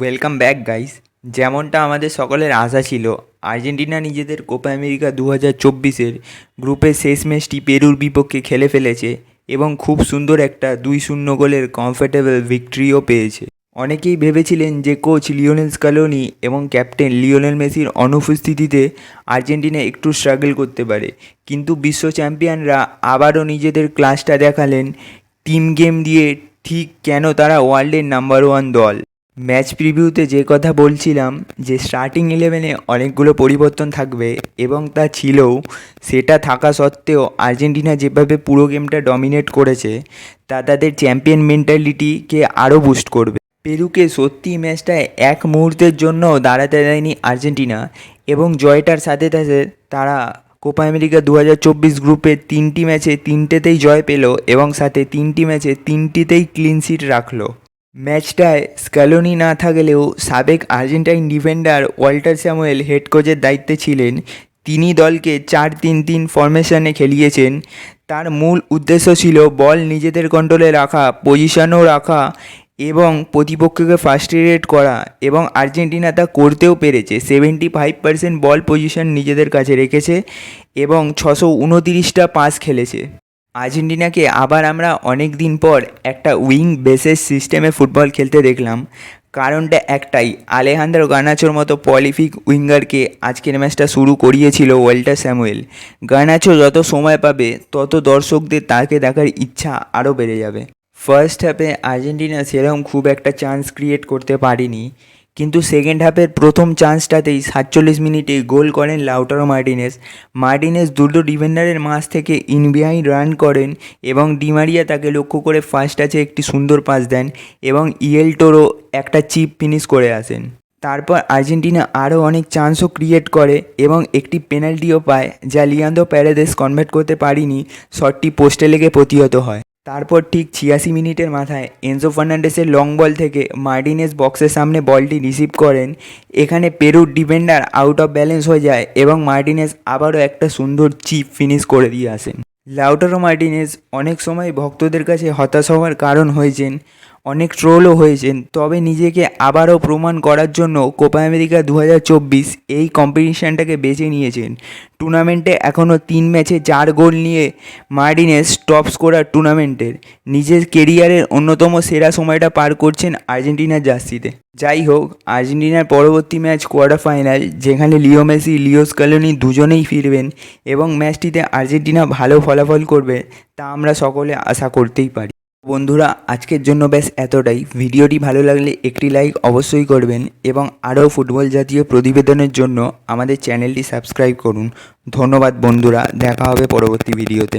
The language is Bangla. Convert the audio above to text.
Welcome back guys. যেমনটা আমাদের সকলের আশা ছিল, আর্জেন্টিনা নিজেদের কোপা আমেরিকা 2024-এর গ্রুপের শেষ ম্যাচটি পেরুর বিপক্ষে খেলে ফেলেছে এবং খুব সুন্দর একটা 2-0 গোলের কমফোর্টেবল ভিক্টরিও পেয়েছে। অনেকেই ভেবেছিলেন যে কোচ লিওনেল স্কালোনি এবং ক্যাপ্টেন লিওনেল মেসির অনুপস্থিতিতে আর্জেন্টিনা একটু স্ট্রাগল করতে পারে, কিন্তু বিশ্ব চ্যাম্পিয়নরা আবারও নিজেদের ক্লাসটা দেখালেন টিম গেম দিয়ে ঠিক কেন তারা ওয়ার্ল্ডের নাম্বার ওয়ান দল। ম্যাচ প্রিভিউতে যে কথা বলছিলাম যে স্টার্টিং 11-এ অনেকগুলো পরিবর্তন থাকবে এবং তা ছিলও, সেটা থাকা সত্ত্বেও আর্জেন্টিনা যেভাবে পুরো গেমটা ডমিনেট করেছে তা তাদের চ্যাম্পিয়ন মেন্টালিটিকে আরও বুস্ট করবে। পেরুকে সত্যি ম্যাচটায় এক মুহূর্তের জন্য দাঁড়াতে দেয়নি আর্জেন্টিনা এবং জয়টার সাথে সাথে তারা কোপা আমেরিকা 2024 গ্রুপের 3টি ম্যাচে 3টেতেই জয় পেল এবং সাথে 3টি ম্যাচে 3টিতেই ক্লিন শিট রাখলো। ম্যাচটায় স্ক্যালোনি না থাকলেও সাবেক Argentine defender Walter Samuel head কোচের দায়িত্বে ছিলেন। তিনি দলকে 4-3-3 ফরমেশনে খেলিয়েছেন। তার মূল উদ্দেশ্য ছিল বল নিজেদের কন্ট্রোলে রাখা, পজিশনও রাখা এবং প্রতিপক্ষকে ফ্রাস্ট্রেটেড করা, এবং আর্জেন্টিনা তা করতেও পেরেছে। 75% বল পজিশন নিজেদের কাছে রেখেছে এবং 629টা পাস খেলেছে। আর্জেন্টিনাকে আবার আমরা অনেক দিন পর একটা উইং বেসেস সিস্টেমে ফুটবল খেলতে দেখলাম। কারণটা একটাই, আলেহান্দ্রো গার্নাচোর মতো প্রলিফিক উইঙ্গারকে আজকের ম্যাচটা শুরু করিয়েছিল ওয়াল্টার স্যামুয়েল। গার্নাচো যত সময় পাবে তত দর্শকদের তাকে দেখার ইচ্ছা আরও বেড়ে যাবে। ফার্স্ট হাফে আর্জেন্টিনা সেরকম খুব একটা চান্স ক্রিয়েট করতে পারেনি, কিন্তু সেকেন্ড হাফের প্রথম চান্সটাতেই 47 মিনিটে গোল করেন লাউটারো মার্টিনেজ দুটো ডিফেন্ডারের মাঝ থেকে ইন বিহাইন্ড রান করেন এবং ডিমারিয়া তাকে লক্ষ্য করে ফার্স্ট টাচে একটি সুন্দর পাস দেন এবং ইয়েলটোরো একটা চিপ ফিনিশ করে আসেন। তারপর আর্জেন্টিনা আরও অনেক চান্সও ক্রিয়েট করে এবং একটি পেনাল্টিও পায়, যা লিয়ান্দ্রো প্যারেদেস কনভার্ট করতে পারেনি। শটটি পোস্টে লেগে প্রতিহত হয়। তারপর ঠিক 86 মিনিটের মাথায় এনজো ফার্নান্ডেসের লং বল থেকে মার্টিনেজ বক্সের সামনে বলটি রিসিভ করেন। এখানে পেরুর ডিফেন্ডার আউট অফ ব্যালেন্স হয়ে যায় এবং মার্টিনেজ আবারও একটা সুন্দর চিপ ফিনিশ করে দিয়ে আসেন। লাউটারো মার্টিনেজ অনেক সময় ভক্তদের কাছে হতাশ হওয়ার কারণ হয়েছেন, অনেক ট্রোলও হয়েছেন, তবে নিজেকে আবারও প্রমাণ করার জন্য কোপা আমেরিকা 2024 এই কম্পিটিশানটাকে বেছে নিয়েছেন। টুর্নামেন্টে এখনও 3 ম্যাচে 4 গোল নিয়ে মার্টিনেজ টপ স্কোরার টুর্নামেন্টের। নিজের কেরিয়ারের অন্যতম সেরা সময়টা পার করছেন আর্জেন্টিনার জার্সিতে। যাই হোক, আর্জেন্টিনার পরবর্তী ম্যাচ কোয়ার্টার ফাইনাল, যেখানে লিও মেসি লিও স্ক্যালোনি দুজনেই ফিরবেন এবং ম্যাচটিতে আর্জেন্টিনা ভালো ফলাফল করবে তা আমরা সকলে আশা করতেই পারি। বন্ধুরা, আজকের জন্য ব্যাস এতটাই। ভিডিওটি ভালো লাগলে একটি লাইক অবশ্যই করবেন এবং আরও ফুটবল জাতীয় প্রতিবেদনের জন্য আমাদের চ্যানেলটি সাবস্ক্রাইব করুন। ধন্যবাদ বন্ধুরা, দেখা হবে পরবর্তী ভিডিওতে।